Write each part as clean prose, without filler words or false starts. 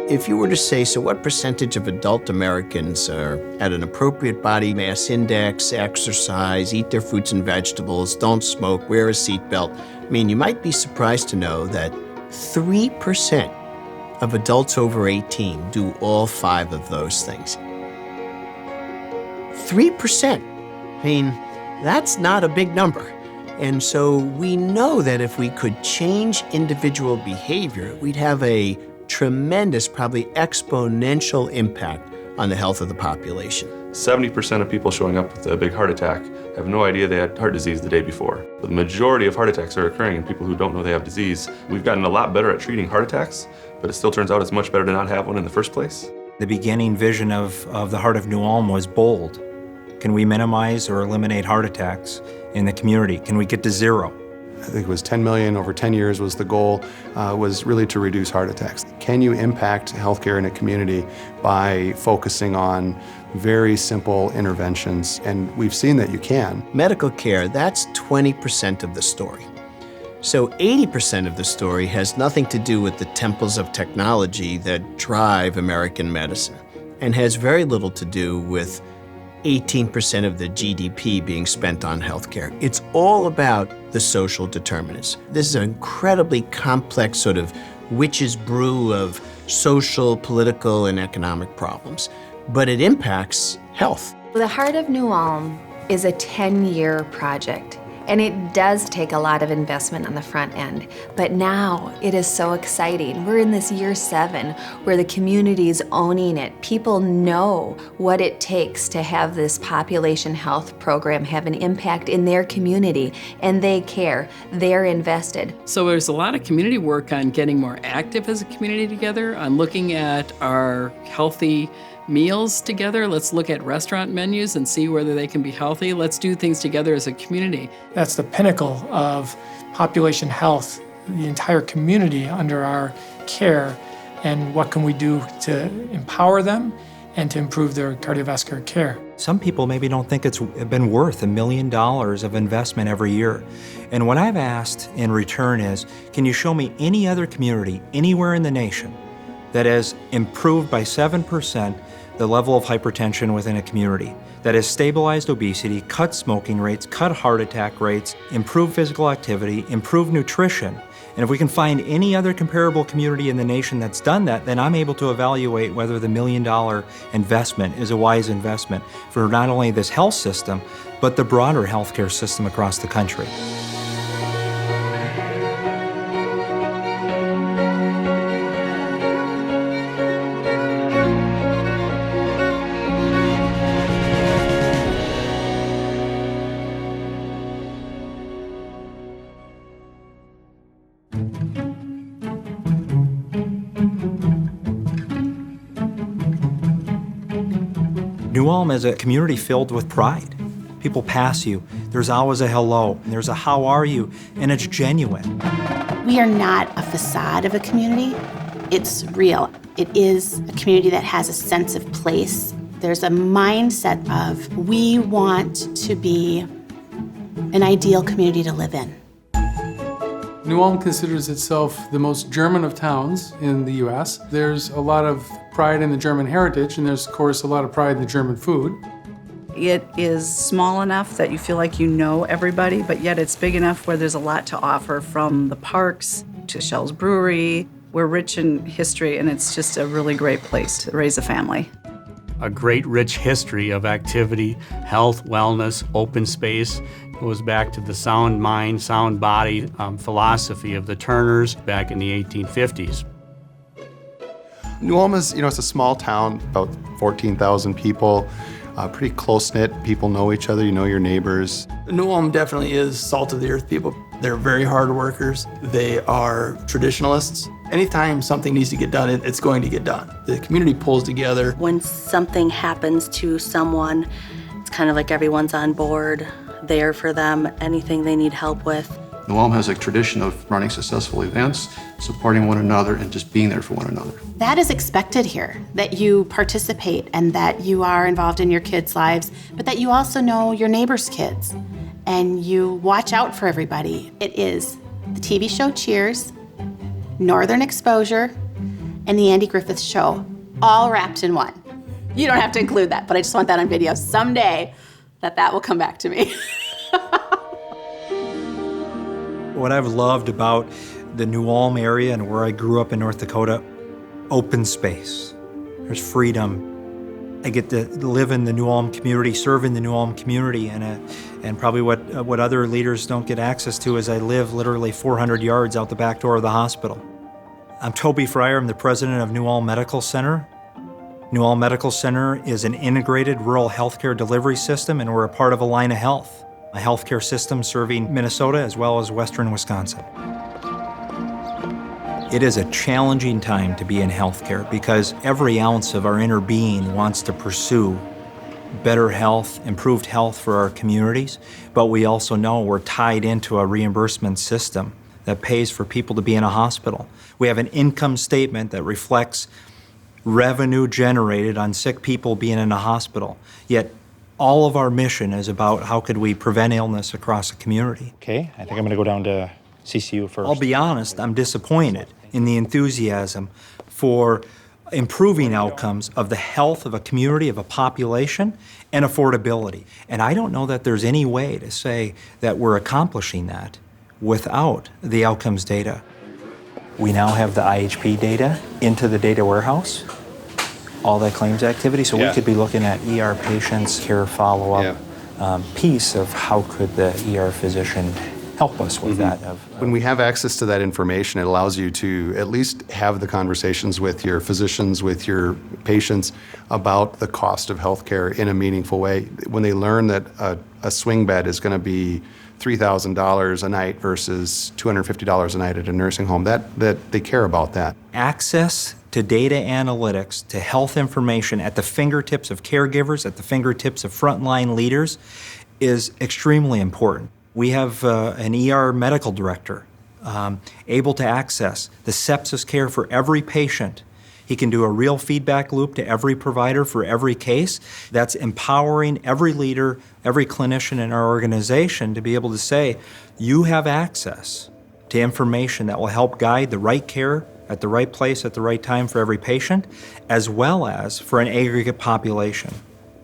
If you were to say, so what percentage of adult Americans are at an appropriate body mass index, exercise, eat their fruits and vegetables, don't smoke, wear a seatbelt, I mean, you might be surprised to know that 3% of adults over 18 do all 5 of those things. 3%. I mean, that's not a big number. And so we know that if we could change individual behavior, we'd have a tremendous, probably exponential impact on the health of the population. 70% of people showing up with a big heart attack have no idea they had heart disease the day before. The majority of heart attacks are occurring in people who don't know they have disease. We've gotten a lot better at treating heart attacks, but it still turns out it's much better to not have one in the first place. The beginning vision of the Heart of New Ulm was bold. Can we minimize or eliminate heart attacks in the community? Can we get to 0? I think it was 10 million over 10 years was the goal, was really to reduce heart attacks. Can you impact healthcare in a community by focusing on very simple interventions? And we've seen that you can. Medical care, that's 20% of the story. So 80% of the story has nothing to do with the temples of technology that drive American medicine, and has very little to do with 18% of the GDP being spent on healthcare. It's all about the social determinants. This is an incredibly complex sort of witch's brew of social, political, and economic problems, but it impacts health. The Heart of New Ulm is a 10-year project, and it does take a lot of investment on the front end. But now it is so exciting. We're in this year 7 where the community is owning it. People know what it takes to have this population health program have an impact in their community, and they care. They're invested. So there's a lot of community work on getting more active as a community together, on looking at our healthy meals together. Let's look at restaurant menus and see whether they can be healthy. Let's do things together as a community. That's the pinnacle of population health, the entire community under our care, and what can we do to empower them and to improve their cardiovascular care. Some people maybe don't think it's been worth $1 million of investment every year. And what I've asked in return is, can you show me any other community anywhere in the nation that has improved by 7% the level of hypertension within a community, that has stabilized obesity, cut smoking rates, cut heart attack rates, improved physical activity, improved nutrition? And if we can find any other comparable community in the nation that's done that, then I'm able to evaluate whether the $1 million investment is a wise investment for not only this health system, but the broader healthcare system across the country. New Ulm is a community filled with pride. People pass you, there's always a hello, there's a how are you, and it's genuine. We are not a facade of a community, it's real. It is a community that has a sense of place. There's a mindset of we want to be an ideal community to live in. New Ulm considers itself the most German of towns in the U.S. There's a lot of pride in the German heritage, and there's, of course, a lot of pride in the German food. It is small enough that you feel like you know everybody, but yet it's big enough where there's a lot to offer, from the parks to Shell's Brewery. We're rich in history, and it's just a really great place to raise a family. A great rich history of activity, health, wellness, open space. Goes back to the sound mind, sound body philosophy of the Turners back in the 1850s. New Ulm is, it's a small town, about 14,000 people, pretty close-knit. People know each other, you know your neighbors. New Ulm definitely is salt of the earth people. They're very hard workers. They are traditionalists. Anytime something needs to get done, it's going to get done. The community pulls together. When something happens to someone, it's kind of like everyone's on board, there for them, anything they need help with. New Ulm has a tradition of running successful events, supporting one another, and just being there for one another. That is expected here, that you participate and that you are involved in your kids' lives, but that you also know your neighbors' kids and you watch out for everybody. It is the TV show Cheers, Northern Exposure, and the Andy Griffith Show, all wrapped in one. You don't have to include that, but I just want that on video someday, that will come back to me. What I've loved about the New Ulm area and where I grew up in North Dakota, open space. There's freedom. I get to live in the New Ulm community, serve in the New Ulm community, and probably what other leaders don't get access to is I live literally 400 yards out the back door of the hospital. I'm Toby Fryer, I'm the president of New Ulm Medical Center. New Ulm Medical Center is an integrated rural healthcare delivery system, and we're a part of Allina Health, a healthcare system serving Minnesota as well as western Wisconsin. It is a challenging time to be in healthcare because every ounce of our inner being wants to pursue better health, improved health for our communities, but we also know we're tied into a reimbursement system that pays for people to be in a hospital. We have an income statement that reflects revenue generated on sick people being in a hospital, yet all of our mission is about how could we prevent illness across the community. Okay, I think I'm gonna go down to CCU first. I'll be honest, I'm disappointed in the enthusiasm for improving outcomes of the health of a community, of a population, and affordability. And I don't know that there's any way to say that we're accomplishing that without the outcomes data. We now have the IHP data into the data warehouse, all that claims activity, so we could be looking at ER patients, care follow-up piece of how could the ER physician help us with that. When we have access to that information, it allows you to at least have the conversations with your physicians, with your patients about the cost of healthcare in a meaningful way. When they learn that a swing bed is going to be $3,000 a night versus $250 a night at a nursing home, that they care about that. Access to data analytics, to health information at the fingertips of caregivers, at the fingertips of frontline leaders is extremely important. We have an ER medical director able to access the sepsis care for every patient. He can do a real feedback loop to every provider for every case. That's empowering every leader, every clinician in our organization to be able to say, you have access to information that will help guide the right care at the right place at the right time for every patient, as well as for an aggregate population.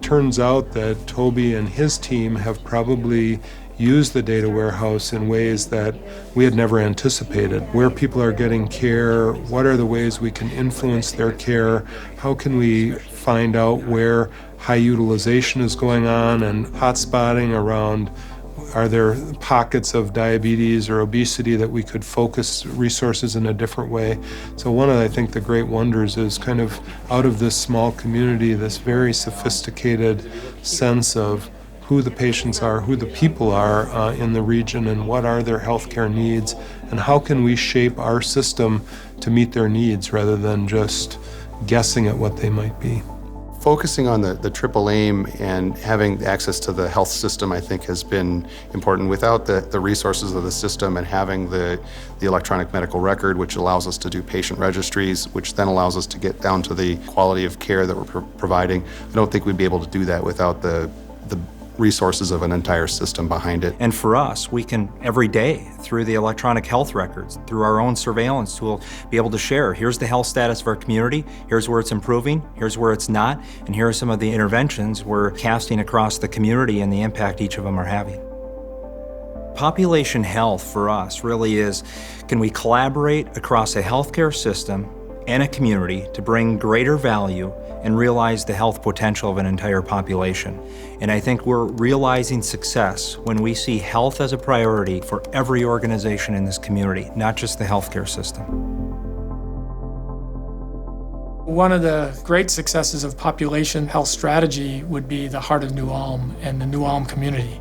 Turns out that Toby and his team have probably use the data warehouse in ways that we had never anticipated. Where people are getting care, what are the ways we can influence their care, how can we find out where high utilization is going on and hotspotting around, are there pockets of diabetes or obesity that we could focus resources in a different way. So one of, I think, the great wonders is kind of out of this small community, this very sophisticated sense of who the patients are, who the people are in the region, and what are their healthcare needs, and how can we shape our system to meet their needs rather than just guessing at what they might be. Focusing on the triple aim and having access to the health system, I think, has been important. Without the resources of the system and having the electronic medical record, which allows us to do patient registries, which then allows us to get down to the quality of care that we're providing, I don't think we'd be able to do that without the resources of an entire system behind it. And for us, we can every day, through the electronic health records, through our own surveillance tool, be able to share, here's the health status of our community, here's where it's improving, here's where it's not, and here are some of the interventions we're casting across the community and the impact each of them are having. Population health for us really is, can we collaborate across a healthcare system and a community to bring greater value and realize the health potential of an entire population. And I think we're realizing success when we see health as a priority for every organization in this community, not just the healthcare system. One of the great successes of population health strategy would be the Heart of New Ulm and the New Ulm community.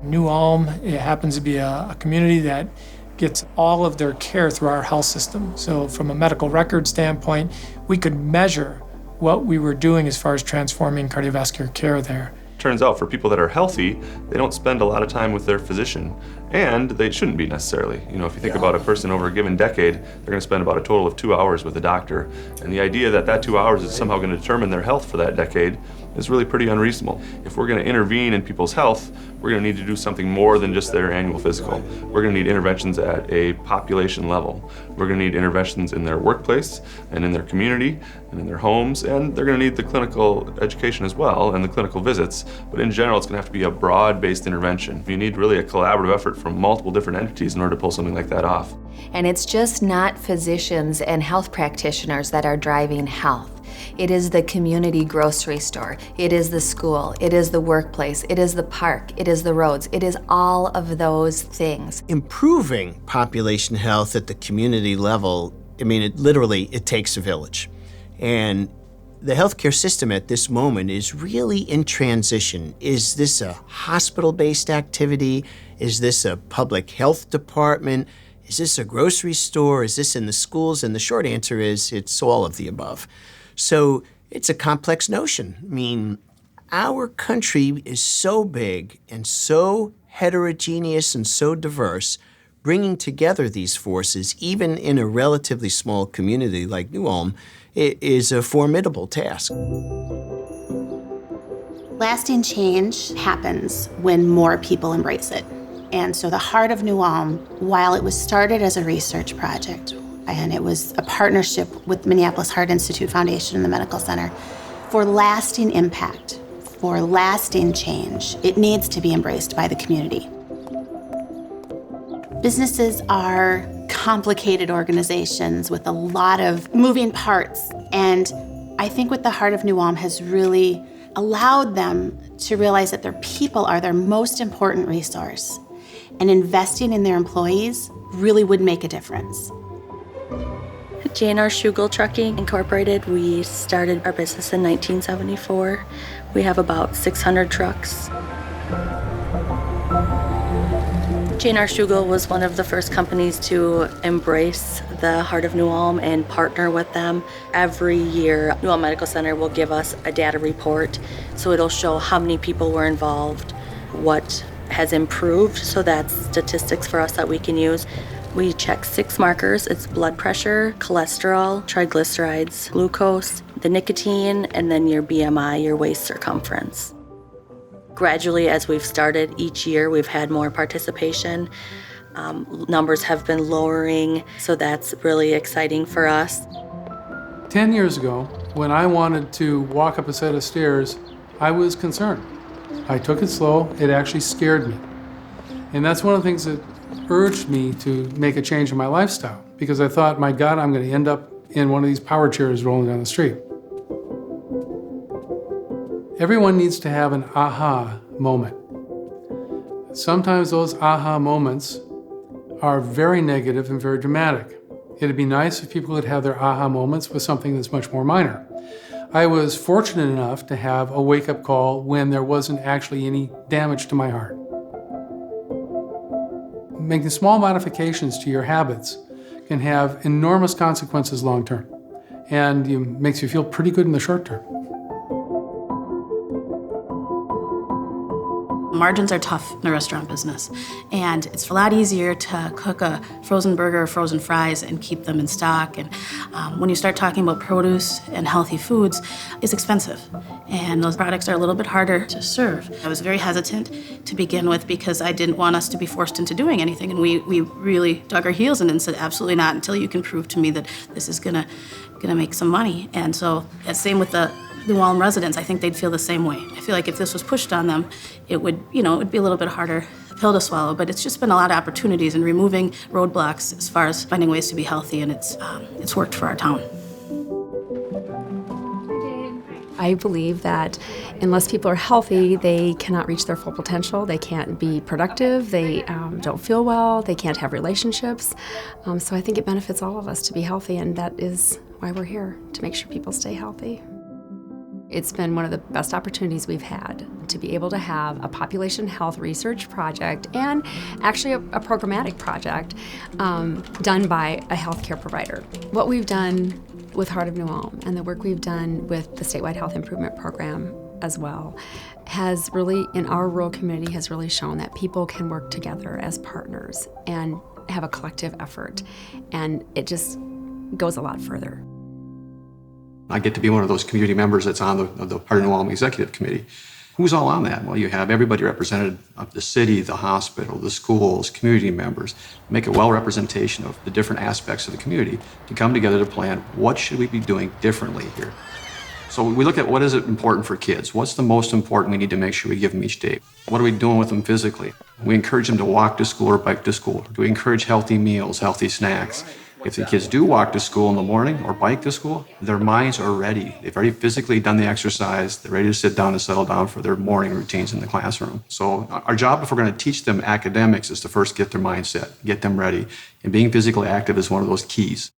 New Ulm, it happens to be a community that gets all of their care through our health system. So from a medical record standpoint, we could measure what we were doing as far as transforming cardiovascular care there. Turns out for people that are healthy, they don't spend a lot of time with their physician, and they shouldn't be necessarily. You know, if you think about a person over a given decade, they're going to spend about a total of 2 hours with a doctor. And the idea that that 2 hours is somehow going to determine their health for that decade is really pretty unreasonable. If we're going to intervene in people's health, we're going to need to do something more than just their annual physical. We're going to need interventions at a population level. We're going to need interventions in their workplace and in their community and in their homes, and they're going to need the clinical education as well and the clinical visits. But in general, it's going to have to be a broad-based intervention. You need really a collaborative effort from multiple different entities in order to pull something like that off. And it's just not physicians and health practitioners that are driving health. It is the community grocery store, it is the school, it is the workplace, it is the park, it is the roads, it is all of those things. Improving population health at the community level, I mean, it takes a village. And the healthcare system at this moment is really in transition. Is this a hospital-based activity? Is this a public health department? Is this a grocery store? Is this in the schools? And the short answer is it's all of the above. So it's a complex notion. I mean, our country is so big and so heterogeneous and so diverse, bringing together these forces, even in a relatively small community like New Ulm, is a formidable task. Lasting change happens when more people embrace it. And so the Heart of New Ulm, while it was started as a research project, and it was a partnership with Minneapolis Heart Institute Foundation and the Medical Center, for lasting impact, for lasting change, it needs to be embraced by the community. Businesses are complicated organizations with a lot of moving parts, and I think what the Heart of New Ulm has really allowed them to realize that their people are their most important resource, and investing in their employees really would make a difference. J&R Schugel Trucking Incorporated, we started our business in 1974. We have about 600 trucks. J&R Schugel was one of the first companies to embrace the Heart of New Ulm and partner with them. Every year, New Ulm Medical Center will give us a data report, so it'll show how many people were involved, what has improved, so that's statistics for us that we can use. We check 6 markers. It's blood pressure, cholesterol, triglycerides, glucose, the nicotine, and then your BMI, your waist circumference. Gradually, as we've started each year, we've had more participation. Numbers have been lowering, so that's really exciting for us. 10 years ago, when I wanted to walk up a set of stairs, I was concerned. I took it slow. It actually scared me. And that's one of the things that urged me to make a change in my lifestyle, because I thought, my God, I'm going to end up in one of these power chairs rolling down the street. Everyone needs to have an aha moment. Sometimes those aha moments are very negative and very dramatic. It'd be nice if people could have their aha moments with something that's much more minor. I was fortunate enough to have a wake-up call when there wasn't actually any damage to my heart. Making small modifications to your habits can have enormous consequences long term, and it makes you feel pretty good in the short term. Margins are tough in the restaurant business, and it's a lot easier to cook a frozen burger or frozen fries and keep them in stock. And when you start talking about produce and healthy foods, it's expensive, and those products are a little bit harder to serve. I was very hesitant to begin with because I didn't want us to be forced into doing anything, and we really dug our heels in and said, absolutely not, until you can prove to me that this is gonna make some money. And so, same with the New Ulm residents, I think they'd feel the same way. I feel like if this was pushed on them, it would be a little bit harder pill to swallow, but it's just been a lot of opportunities in removing roadblocks as far as finding ways to be healthy, and it's worked for our town. I believe that unless people are healthy, they cannot reach their full potential. They can't be productive. They don't feel well. They can't have relationships. So I think it benefits all of us to be healthy, and that is why we're here, to make sure people stay healthy. It's been one of the best opportunities we've had to be able to have a population health research project and actually a programmatic project done by a healthcare provider. What we've done with Heart of New Ulm and the work we've done with the statewide health improvement program as well has really, in our rural community, has really shown that people can work together as partners and have a collective effort, and it just goes a lot further. I get to be one of those community members that's on the Heart of New Ulm Executive Committee. Who's all on that? Well, you have everybody represented of the city, the hospital, the schools, community members. Make a well representation of the different aspects of the community to come together to plan what should we be doing differently here. So we look at what is important for kids. What's the most important we need to make sure we give them each day? What are we doing with them physically? We encourage them to walk to school or bike to school. Do we encourage healthy meals, healthy snacks? If the kids do walk to school in the morning or bike to school, their minds are ready. They've already physically done the exercise. They're ready to sit down and settle down for their morning routines in the classroom. So our job, if we're going to teach them academics, is to first get their mindset, get them ready. And being physically active is one of those keys.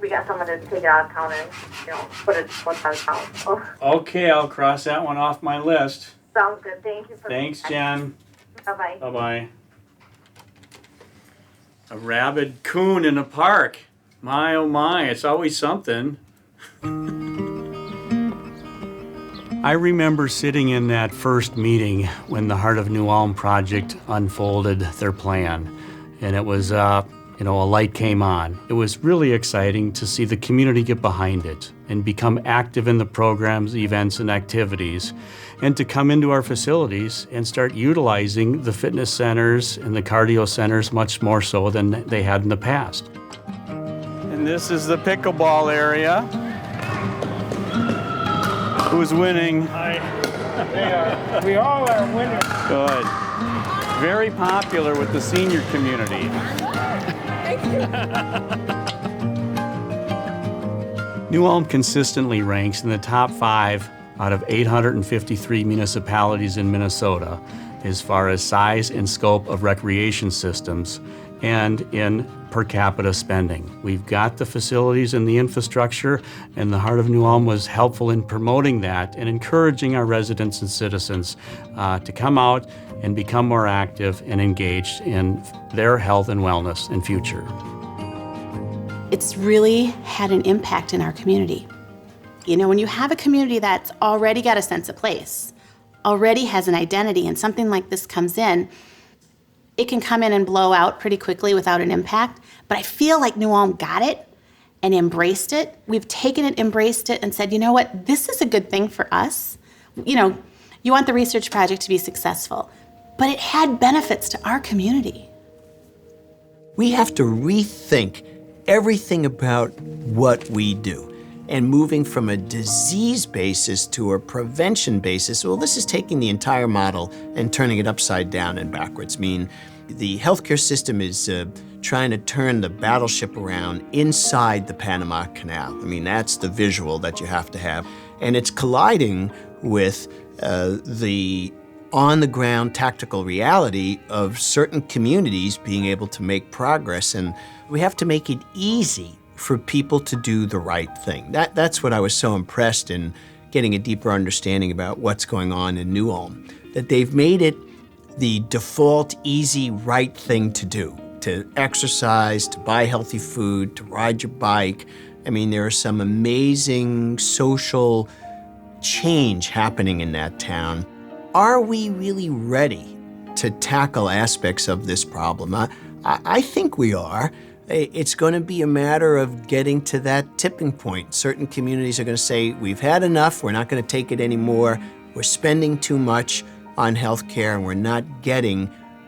We got someone to take it out of counter and, put it on count. Oh. Okay, I'll cross that one off my list. Sounds good. Thank you for Thanks, Jen. Bye-bye. Bye-bye. A rabid coon in a park. My, oh my, it's always something. I remember sitting in that first meeting when the Heart of New Ulm project unfolded their plan. And it was, a light came on. It was really exciting to see the community get behind it and become active in the programs, events, and activities, and to come into our facilities and start utilizing the fitness centers and the cardio centers much more so than they had in the past. And this is the pickleball area. Who's winning? They are. We all are winners. Good. Very popular with the senior community. New Ulm consistently ranks in the top 5 out of 853 municipalities in Minnesota as far as size and scope of recreation systems and in per capita spending. We've got the facilities and the infrastructure, and the Heart of New Ulm was helpful in promoting that and encouraging our residents and citizens to come out and become more active and engaged in their health and wellness and future. It's really had an impact in our community. When you have a community that's already got a sense of place, already has an identity, and something like this comes in, it can come in and blow out pretty quickly without an impact. But I feel like New Ulm got it and embraced it. We've taken it, embraced it, and said, you know what, this is a good thing for us. You want the research project to be successful, but it had benefits to our community. We have to rethink everything about what we do. And moving from a disease basis to a prevention basis, well, this is taking the entire model and turning it upside down and backwards. The healthcare system is trying to turn the battleship around inside the Panama Canal. That's the visual that you have to have. And it's colliding with the on-the-ground tactical reality of certain communities being able to make progress. And we have to make it easy for people to do the right thing. That's what I was so impressed in getting a deeper understanding about what's going on in New Ulm, that they've made it the default, easy, right thing to do, to exercise, to buy healthy food, to ride your bike. There are some amazing social change happening in that town. Are we really ready to tackle aspects of this problem? I think we are. It's going to be a matter of getting to that tipping point. Certain communities are going to say, we've had enough, we're not going to take it anymore, we're spending too much on healthcare, and we're not getting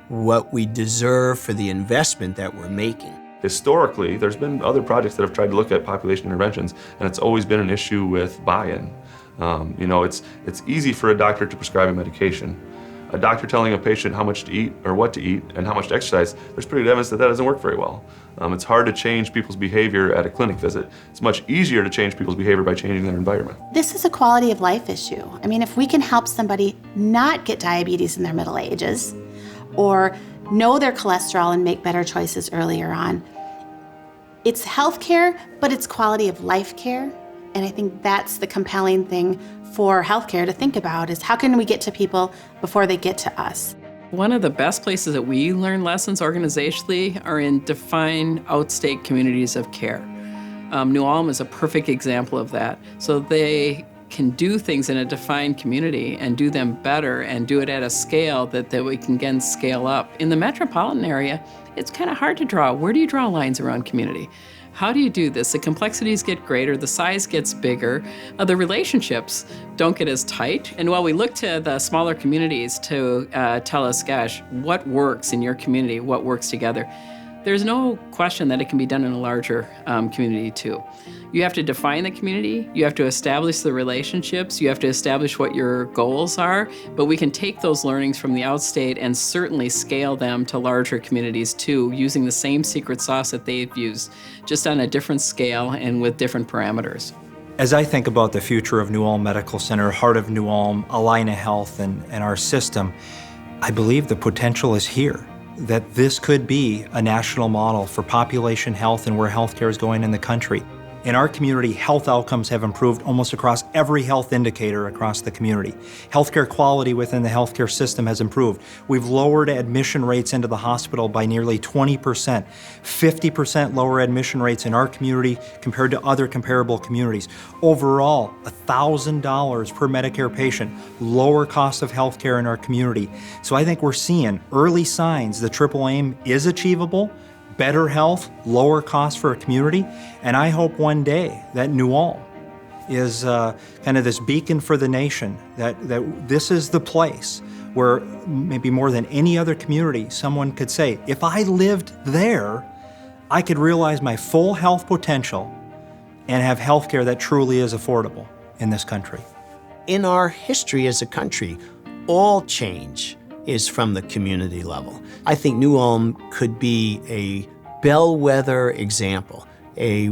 what we deserve for the investment that we're making. Historically, there's been other projects that have tried to look at population interventions, and it's always been an issue with buy-in. It's easy for a doctor to prescribe a medication. A doctor telling a patient how much to eat or what to eat and how much to exercise, there's pretty good evidence that doesn't work very well. It's hard to change people's behavior at a clinic visit. It's much easier to change people's behavior by changing their environment. This is a quality of life issue. If we can help somebody not get diabetes in their middle ages or know their cholesterol and make better choices earlier on, it's healthcare, but it's quality of life care. And I think that's the compelling thing for healthcare to think about, is how can we get to people before they get to us? One of the best places that we learn lessons organizationally are in define outstate communities of care. New Ulm is a perfect example of that. So they can do things in a defined community and do them better and do it at a scale that we can again scale up. In the metropolitan area, it's kind of hard to draw. Where do you draw lines around community? How do you do this? The complexities get greater, the size gets bigger, the relationships don't get as tight. And while we look to the smaller communities to tell us, gosh, what works in your community, what works together, there's no question that it can be done in a larger community too. You have to define the community, you have to establish the relationships, you have to establish what your goals are, but we can take those learnings from the outstate and certainly scale them to larger communities too, using the same secret sauce that they've used, just on a different scale and with different parameters. As I think about the future of New Ulm Medical Center, Heart of New Ulm, Allina Health, and our system, I believe the potential is here, that this could be a national model for population health and where healthcare is going in the country. In our community, health outcomes have improved almost across every health indicator across the community. Healthcare quality within the healthcare system has improved. We've lowered admission rates into the hospital by nearly 20%, 50% lower admission rates in our community compared to other comparable communities. Overall, $1,000 per Medicare patient, lower cost of healthcare in our community. So I think we're seeing early signs the triple aim is achievable. Better health, lower cost for a community, and I hope one day that New Ulm is kind of this beacon for the nation, that this is the place where maybe more than any other community, someone could say, if I lived there, I could realize my full health potential and have healthcare that truly is affordable in this country. In our history as a country, all change is from the community level. I think New Ulm could be a bellwether example, a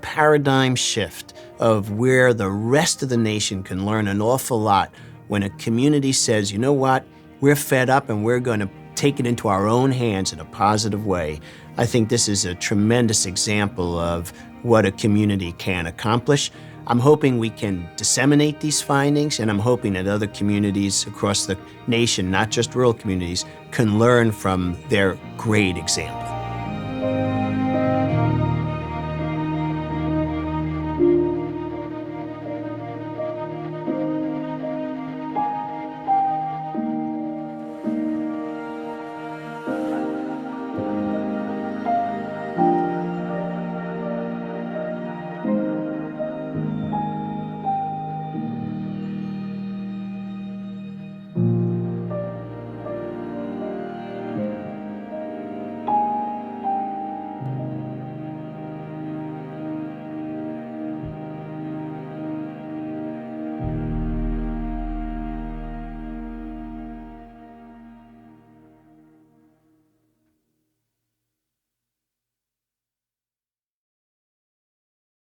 paradigm shift of where the rest of the nation can learn an awful lot when a community says, you know what, we're fed up and we're going to take it into our own hands in a positive way. I think this is a tremendous example of what a community can accomplish. I'm hoping we can disseminate these findings, and I'm hoping that other communities across the nation, not just rural communities, can learn from their great example.